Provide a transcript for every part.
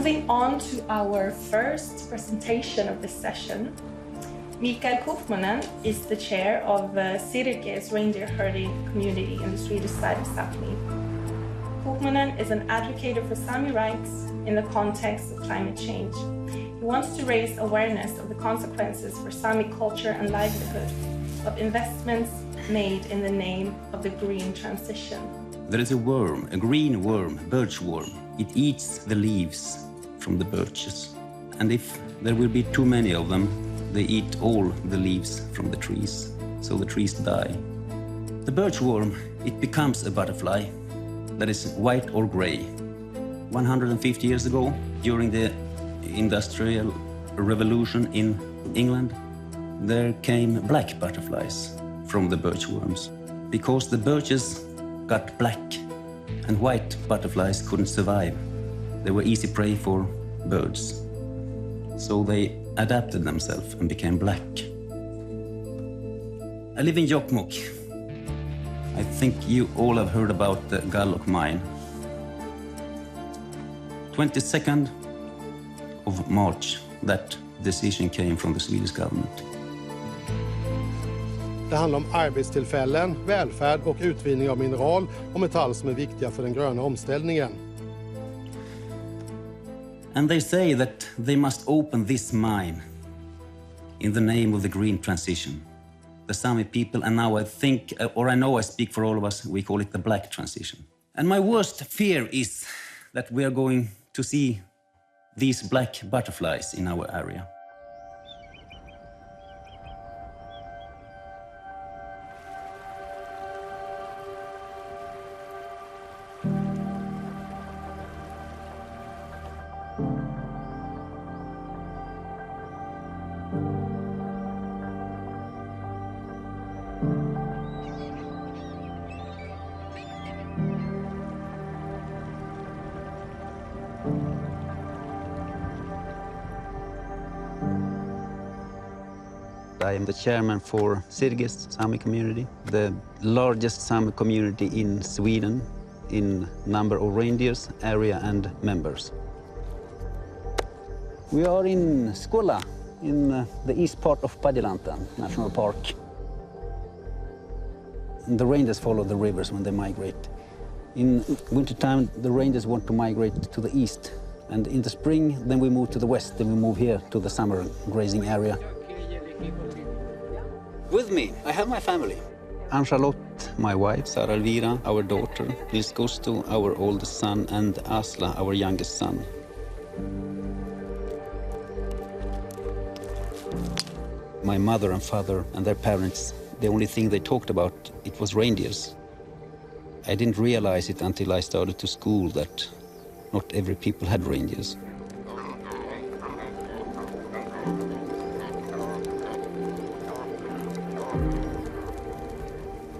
Moving on to our first presentation of this session, Mikael is the chair of Sirke's reindeer herding community in the Swedish side of Sami. Kokmanen is an advocate for Sami rights in the context of climate change. He wants to raise awareness of the consequences for Sami culture and livelihood of investments made in the name of the green transition. There is a worm, a green worm, birch worm. It eats the leaves from the birches. And if there will be too many of them, they eat all the leaves from the trees, so the trees die. The birch worm, it becomes a butterfly that is white or gray. 150 years ago, during the Industrial Revolution in England, there came black butterflies from the birch worms. Because the birches got black and white butterflies couldn't survive. They were easy prey for birds. So they adapted themselves and became black. I live in Jokkmokk. I think you all have heard about the Beowulf mine. 22nd of March, that decision came from the Swedish government. Det handlar om arbetstillfällen, välfärd och utvinning av mineral och metall som är viktiga för den gröna omställningen. And they say that they must open this mine in the name of the green transition. The Sami people, and now I think, or I know I speak for all of us, we call it the black transition. And my worst fear is that we are going to see these black butterflies in our area. I am the chairman for Sirke's Sami community, the largest Sami community in Sweden in number of reindeers, area and members. We are in Skåla, in the east part of Padjelanten National Park. The reindeers follow the rivers when they migrate. In wintertime, the reindeers want to migrate to the east. And in the spring, then we move to the west, then we move here to the summer grazing area. With me, I have my family. Ann-Charlotte, my wife, Sara Elvira, our daughter, Nils Gusto, our oldest son, and Asla, our youngest son. My mother and father and their parents, the only thing they talked about, it was reindeers. I didn't realize it until I started to school that not every people had reindeers.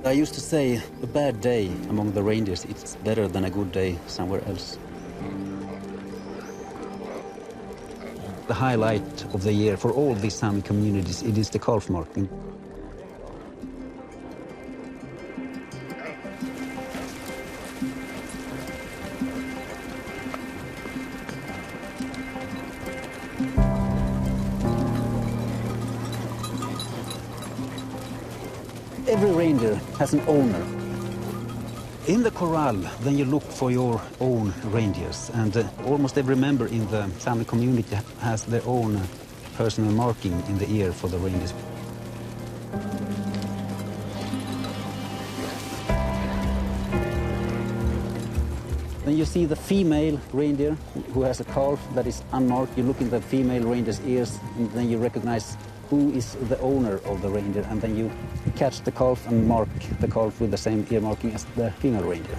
I used to say, a bad day among the reindeers, it's better than a good day somewhere else. The highlight of the year for all these Sami communities, it is the calf marking. Every reindeer has an owner. In the corral, then you look for your own reindeers, and almost every member in the Sami community has their own personal marking in the ear for the reindeers. Then you see the female reindeer who has a calf that is unmarked. You look in the female reindeer's ears, and then you recognize who is the owner of the reindeer, and then you catch the calf and mark the calf with the same ear marking as the female reindeer.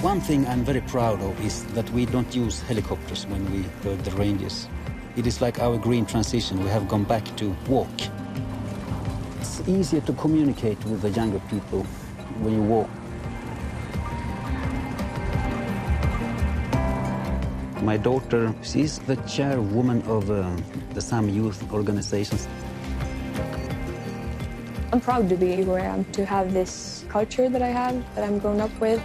One thing I'm very proud of is that we don't use helicopters when we herd the reindeers. It is like our green transition. We have gone back to walk. It's easier to communicate with the younger people when you walk. My daughter, she's the chairwoman of the Sami youth organizations. I'm proud to be where I am, to have this culture that I have, that I'm grown up with.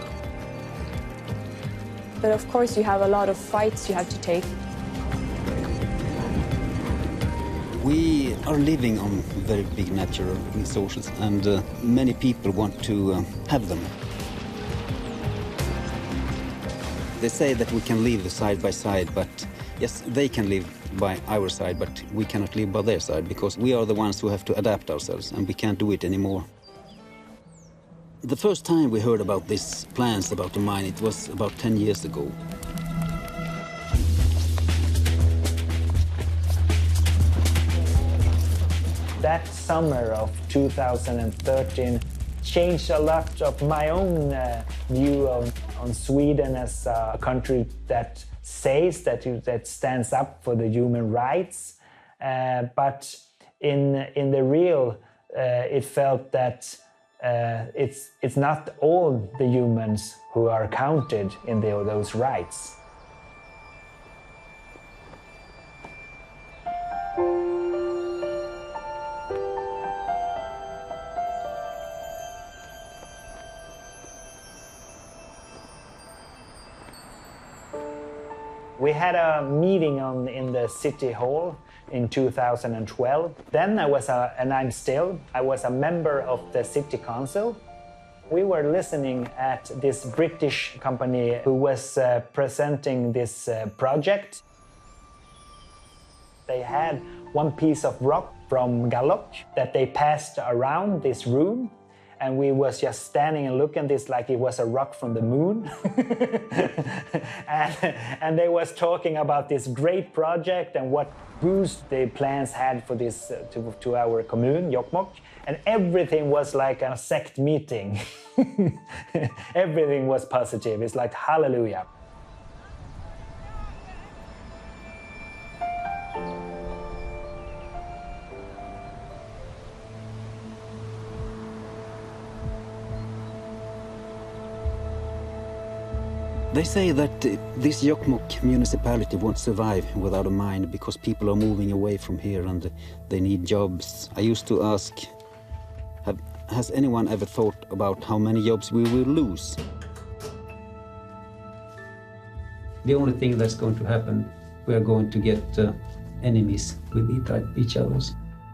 But of course you have a lot of fights you have to take. We are living on very big natural resources, and many people want to have them. They say that we can live side by side, but yes, they can live by our side, but we cannot live by their side because we are the ones who have to adapt ourselves, and we can't do it anymore. The first time we heard about these plans about the mine, it was about 10 years ago. That summer of 2013 changed a lot of my own view on Sweden as a country that says that stands up for the human rights, but in the real, it felt that it's not all the humans who are counted in those rights. We had a meeting in the city hall in 2012. Then I was a member of the city council. We were listening at this British company who was presenting this project. They had one piece of rock from Galloc that they passed around this room. And we was just standing and looking at this like it was a rock from the moon. and they was talking about this great project and what boost the plans had for this to our commune, Jokkmokk. And everything was like a sect meeting. Everything was positive. It's like hallelujah. They say that this Jokkmokk municipality won't survive without a mine because people are moving away from here and they need jobs. I used to ask, has anyone ever thought about how many jobs we will lose? The only thing that's going to happen, we are going to get enemies with each other.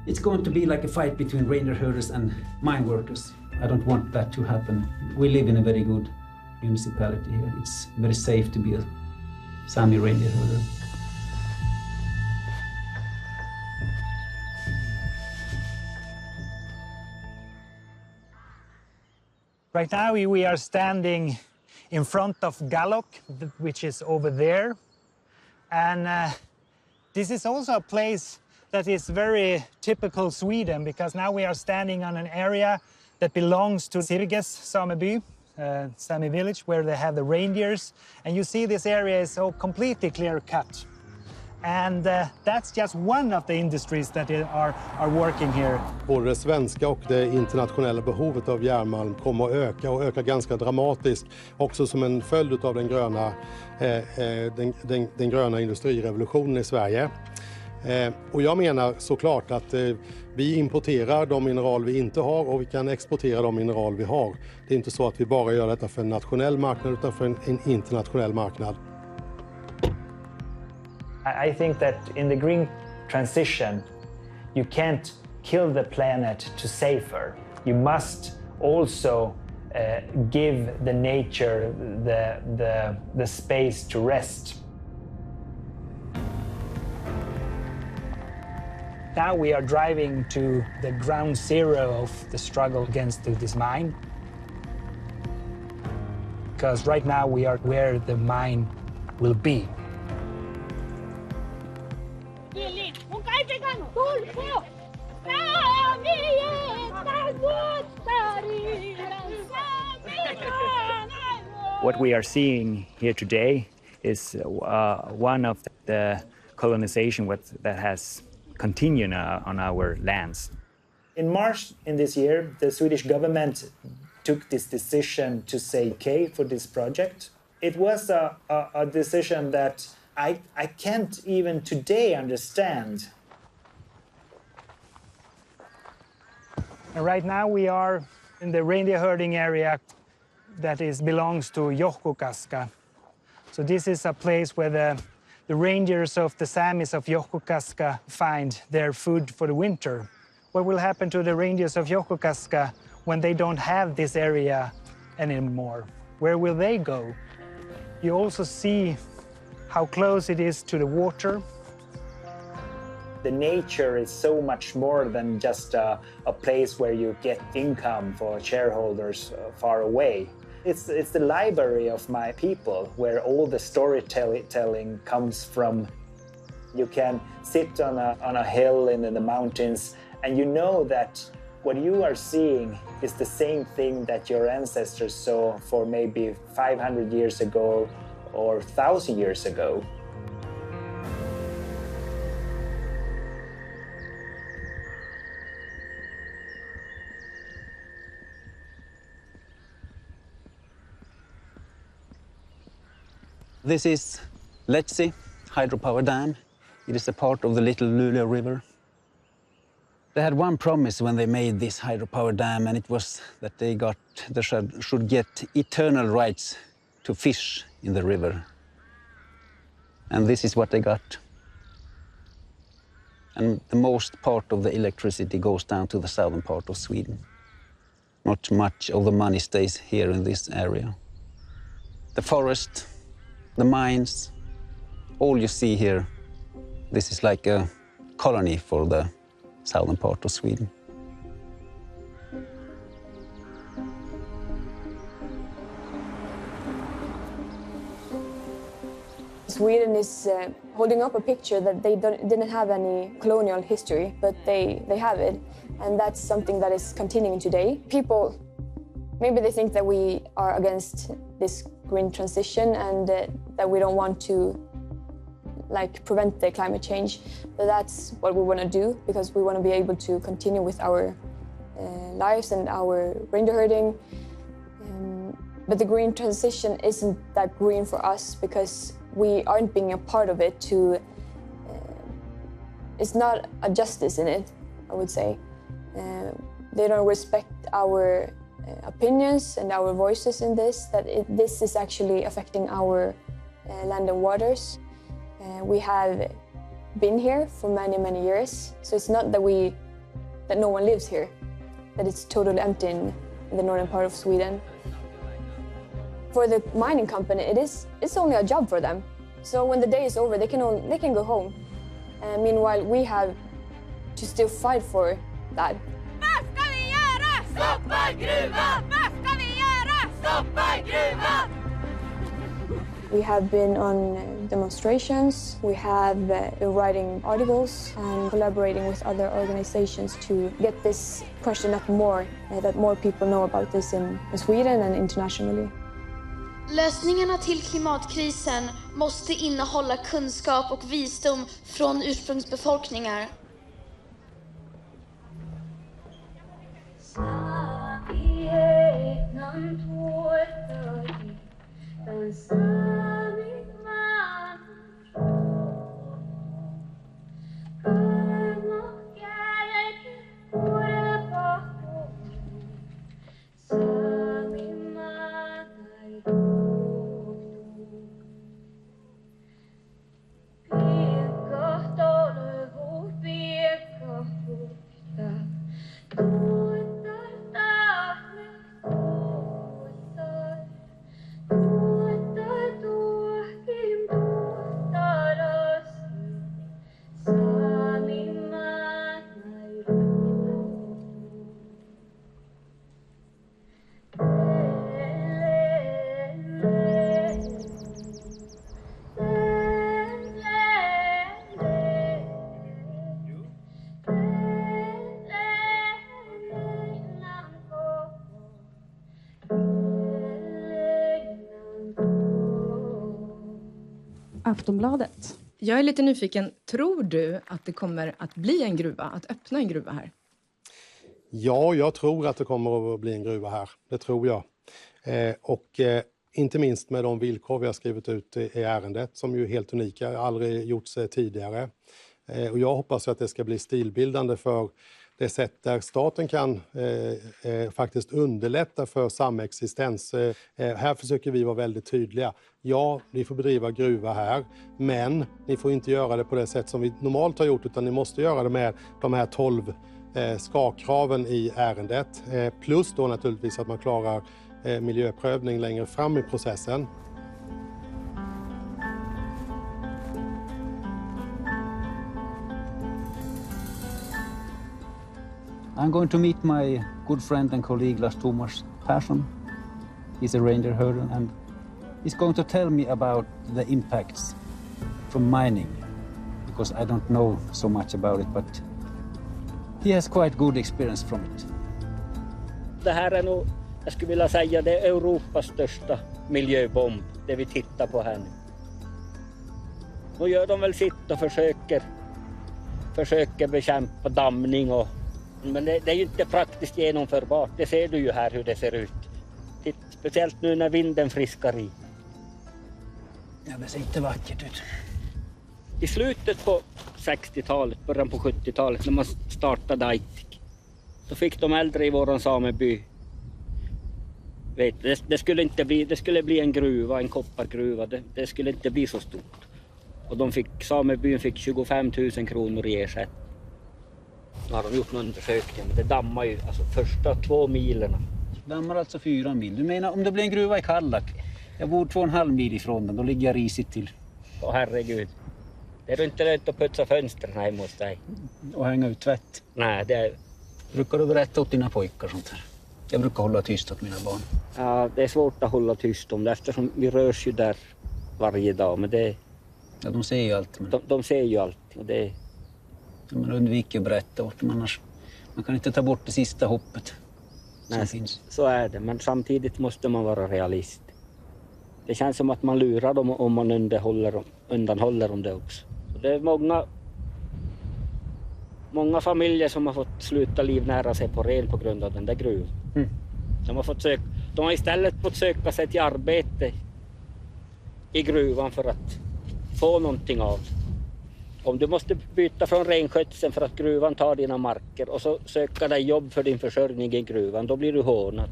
It's going to be like a fight between reindeer herders and mine workers. I don't want that to happen. We live in a very good municipality here. It's very safe to be a Sami reindeer herder. Right now we are standing in front of Galloc, which is over there. And this is also a place that is very typical Sweden because now we are standing on an area that belongs to Sirges sameby. Sami village where they have the reindeers, and you see this area is so completely clear cut, and that's just one of the industries that are working here. Både det svenska och det internationella behovet av järnmalm kommer att öka och öka ganska dramatiskt, också som en följd av den gröna industrirevolutionen i Sverige. Och jag menar såklart att vi importerar de mineral vi inte har och vi kan exportera de mineral vi har. Det är inte så att vi bara gör detta för en nationell marknad utan för en internationell marknad. I think that in the green transition you can't kill the planet to save her. You must also give the nature the space to rest. Now we are driving to the ground zero of the struggle against this mine. Because right now we are where the mine will be. What we are seeing here today is one of the colonization that has continued on our lands. In March in this year, the Swedish government took this decision to say okay for this project. It was a decision that I can't even today understand. And right now we are in the reindeer herding area that belongs to Yohkokaska. So this is a place where the reindeers of the Samis of Yohkokaska find their food for the winter. What will happen to the reindeers of Yohkokaska when they don't have this area anymore? Where will they go? You also see how close it is to the water. The nature is so much more than just a place where you get income for shareholders far away. It's the library of my people, where all the storytelling comes from. You can sit on a hill in the mountains, and you know that what you are seeing is the same thing that your ancestors saw for maybe 500 years ago or 1,000 years ago. This is Letsi hydropower dam. It is a part of the Little Luleå River. They had one promise when they made this hydropower dam, and it was that they should get eternal rights to fish in the river. And this is what they got. And the most part of the electricity goes down to the southern part of Sweden. Not much of the money stays here in this area. The forest, the mines, all you see here, this is like a colony for the southern part of Sweden. Sweden is holding up a picture that they didn't have any colonial history, but they have it. And that's something that is continuing today. People, maybe they think that we are against this green transition and that we don't want to prevent the climate change. But that's what we want to do, because we want to be able to continue with our lives and our reindeer herding. But the green transition isn't that green for us because we aren't being a part of it. It's not a justice in it, I would say. They don't respect our opinions and our voices in this, this is actually affecting our land and waters. We have been here for many, many years, so it's not that no one lives here, that it's totally empty in the northern part of Sweden. For the mining company, it's only a job for them. So when the day is over, they can go home. Meanwhile, we have to still fight for that. Vad ska vi göra? Stoppa gruvan! Vad ska vi göra? Stoppa gruvan! We have been on demonstrations, we have writing articles and collaborating with other organizations to get this question up more, that more people know about this in Sweden and internationally. Lösningarna till klimatkrisen måste innehålla kunskap och visdom från ursprungsbefolkningar. Aftonbladet. Jag är lite nyfiken. Tror du att det kommer att bli en gruva, att öppna en gruva här? Ja, jag tror att det kommer att bli en gruva här. Det tror jag. Inte minst med de villkor vi har skrivit ut i ärendet som ju är helt unika, aldrig gjorts tidigare. Och jag hoppas att det ska bli stilbildande för det sätt där staten kan faktiskt underlätta för samexistens. Här försöker vi vara väldigt tydliga. Ja, ni får bedriva gruva här, men ni får inte göra det på det sätt som vi normalt har gjort, utan ni måste göra det med de här 12 ska-kraven i ärendet. Plus då naturligtvis att man klarar miljöprövning längre fram i processen. I'm going to meet my good friend and colleague Lars Thomas Persson. He's a reindeer herder and he's going to tell me about the impacts from mining, because I don't know so much about it, but he has quite good experience from it. Det här är nog, jag skulle vilja säga, det är Europas största miljöbomb, det vi tittar på här nu. Nu gör de väl sitt och försöker bekämpa dammning men det är ju inte praktiskt genomförbart. Det ser du ju här hur det ser ut. Speciellt nu när vinden friskar i. Ja, det ser inte vackert ut. I slutet på 60-talet, början på 70-talet, när man startade Aitik, då fick de äldre i våran sameby, det skulle bli en gruva, en koppargruva. Det skulle inte bli så stort. Och samebyn fick 25 000 kronor i ersättning. Nu har de gjort någon undersökning, men det dammar ju alltså första 2 milerna. Dammar alltså 4 mil. Du menar om det blir en gruva i Kallak? Jag bor 2,5 mil ifrån den, då ligger jag risigt till. Åh herregud. Det är inte lönt att putsa fönstren hemma hos dig. Och hänga ut tvätt? Nej, det är... Brukar du berätta åt dina pojkar sånt här? Jag brukar hålla tyst åt mina barn. Ja, det är svårt att hålla tyst om det eftersom vi rörs ju där varje dag. Men det... Ja, de ser ju allt. Men... De ser ju allt. Och det... Ja, man undviker att berätta åt dem annars. Man kan inte ta bort det sista hoppet. Nej, så är det. Men samtidigt måste man vara realist. Det känns som att man lurar dem om man undanhåller dem det också. Så det är många familjer som har fått sluta livnära sig på ren på grund av den där gruvan. Mm. De har istället fått söka sig till arbete i gruvan för att få någonting av det. Om du måste byta från renskötseln för att gruvan tar dina marker och så söka dig jobb för din försörjning i gruvan, då blir du hånad.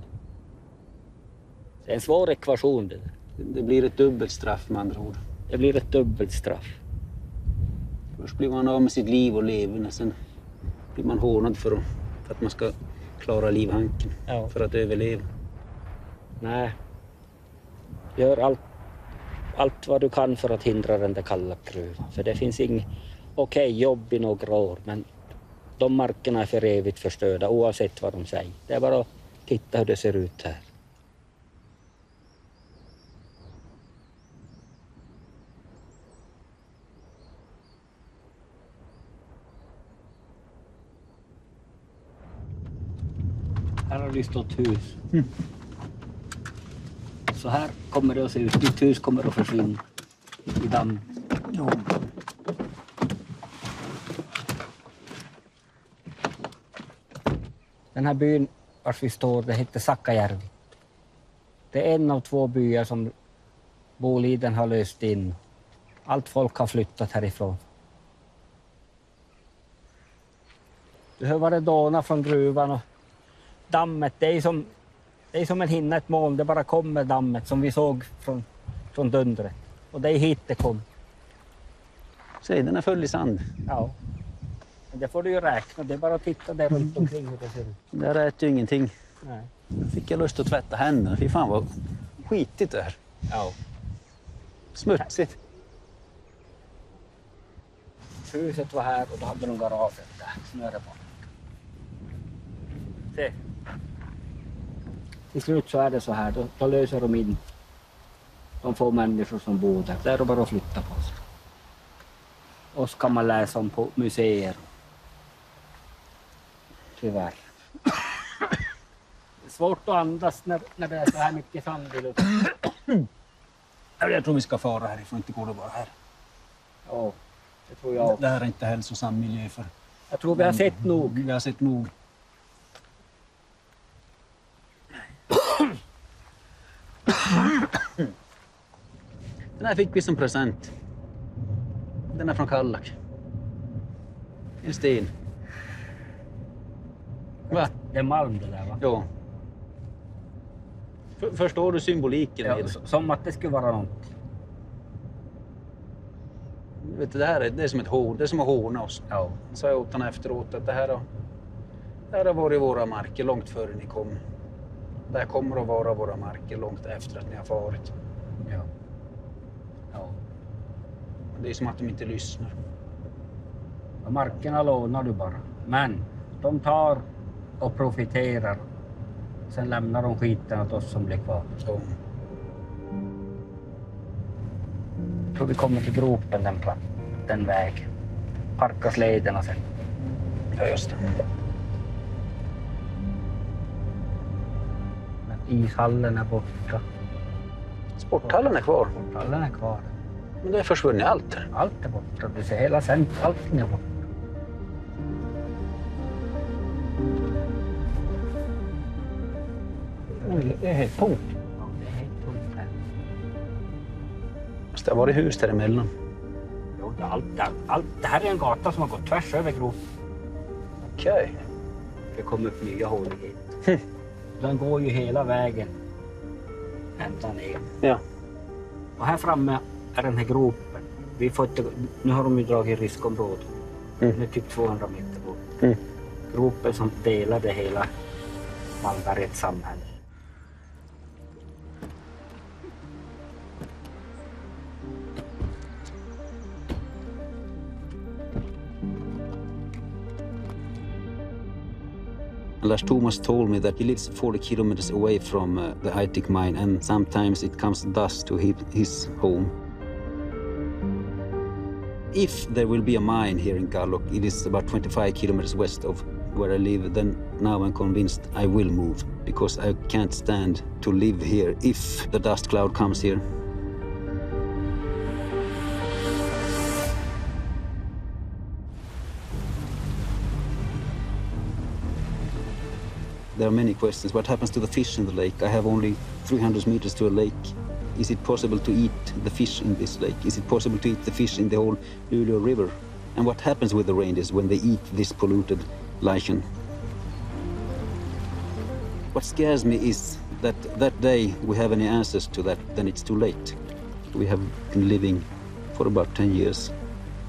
Det är en svår ekvation det där. Det blir ett dubbelt straff med andra ord. Det blir ett dubbelt straff. Först blir man av med sitt liv och leverne, sen blir man hånad för att man ska klara livhanken, ja. För att överleva. Nej, gör allt vad du kan för att hindra den där kalla gruvan. För det finns inget jobb i några år, men de markerna är för evigt förstörda oavsett vad de säger. Det är bara att titta hur det ser ut här. Här har det stått hus. Mm. Så här kommer det att se ut. Ditt hus kommer att försvinna i dammen. Ja. Den här byn vars vi står, det heter Sakkajärvi. Det är en av 2 byar som Boliden har löst in. Allt folk har flyttat härifrån. Det har varit dåna från gruvan och dammet, det är som en hinna, ett moln. Det bara kommer dammet som vi såg från dundret. Och det är hit det kom. Säg, den är full i sand. Ja. Men det får du ju räkna. Det är bara att titta där runt omkring hur det ser ut. Det rät ju ingenting. Nej. Fick jag lust att tvätta händerna. Fy fan vad skitigt det här. Ja. Smutsigt. Huset var här och då hade de garaget där. Snöre på. Se. Till slut så är det så här, då löser de in de få människor som bor där. Det är bara att flytta på sig. Och så kan man läsa om på museer. Tyvärr. Det är svårt att andas när det är så här mycket sand i luften. Jag tror vi ska fara härifrån, inte går det bara här. Ja, det tror jag också. Det här är inte hälsosam miljö för... Jag tror vi har sett nog. Vi har sett nog. Den här fick vi som present. Den är från Kallak. En sten. Va? Det är malm det där va? Ja. Förstår du symboliken Ja, i det? som att det skulle vara något. Vet du, det är som ett hån. Det är som att håna oss. Ja. Så jag åt honom efteråt att det här har varit våra marker långt före ni kom. Det här kommer att vara våra marker långt efter att ni har farit. Ja. Ja. Det är som att de inte lyssnar. Och markerna lånar du bara. Men de tar och profiterar. Sen lämnar de skiten åt oss som blir kvar. Så. Jag tror vi kommer till gropen den vägen. Parkaslederna sen. Ja, just det. Men ishallen är borta. Sporthallen är kvar. Sporthallen är kvar. Men det är försvunnit allt. Allt är borta. Du ser hela centrum. Allting är borta. Oj, det är helt tomt. Ja, det är helt tomt här. Det har varit hus däremellan. Jo, allt. Det här är en gata som har gått tvärs över gropen. Okej. Det kommer upp nya håligheter. Den går ju hela vägen ända ner. Ja. Och här framme är den här gropen. Nu har de ju dragit riskområdet. Den är typ 200 meter bort. Gropen som delade hela Malmbergets samhälle. Lars Thomas told me that he lives 40 kilometers away from the Aitik mine, and sometimes it comes dust to his home. If there will be a mine here in Gallok, it is about 25 kilometers west of where I live, then now I'm convinced I will move, because I can't stand to live here if the dust cloud comes here. There are many questions. What happens to the fish in the lake? I have only 300 meters to a lake. Is it possible to eat the fish in this lake? Is it possible to eat the fish in the whole Luleå River? And what happens with the reindeers when they eat this polluted lichen? What scares me is that day we have any answers to that, then it's too late. We have been living for about 10 years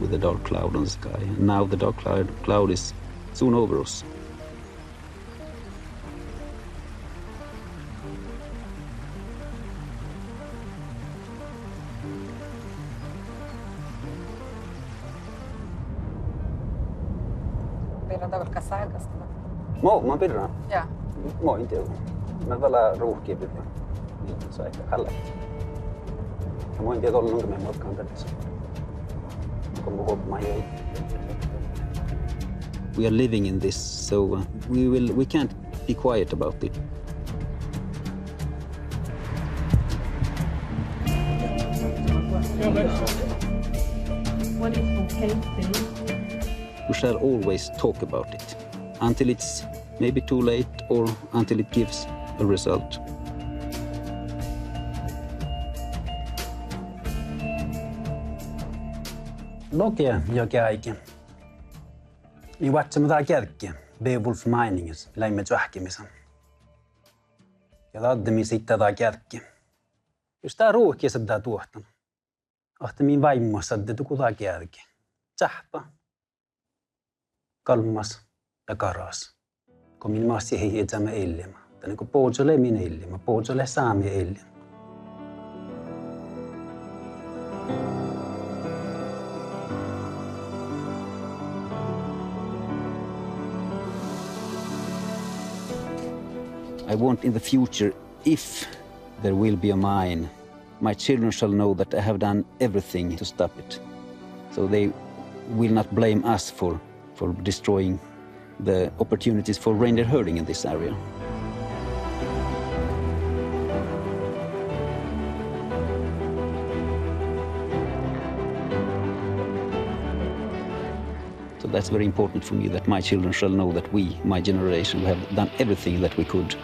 with a dark cloud on the sky. And now the dark cloud is soon over us. Mä pidän. Ja. Mä inte joku. Mä välillä ruuhkia pidän. Niin, se on ehkä kallet. Ja mä en tiedä ollut nunka matkaan tässä. Kun mä huomaan ei. We are living in this, so we can't be quiet about it. What is okay thing? We shall always talk about it until it's maybe too late or until it gives a result. Lokia jokiaikin. Niin vatsamme tää kärkkiä. Beowulf Mining, läimme tjahkimisen. Ja taddemi sitten tää kärkkiä. Jos tää ruuhkiessa tää tuohtan. Ahtemiin vaimossa tää tuku tää kärkkiä. Tjahpa. Kalmas ja karas. Kun minä maassi hei etsämme elämä. Tänne kun pohtsole minä elämä, pohtsole Sami elämä. I want in the future, if there will be a mine, my children shall know that I have done everything to stop it. So they will not blame us for destroying the opportunities for reindeer herding in this area. So that's very important for me, that my children shall know that we, my generation, have done everything that we could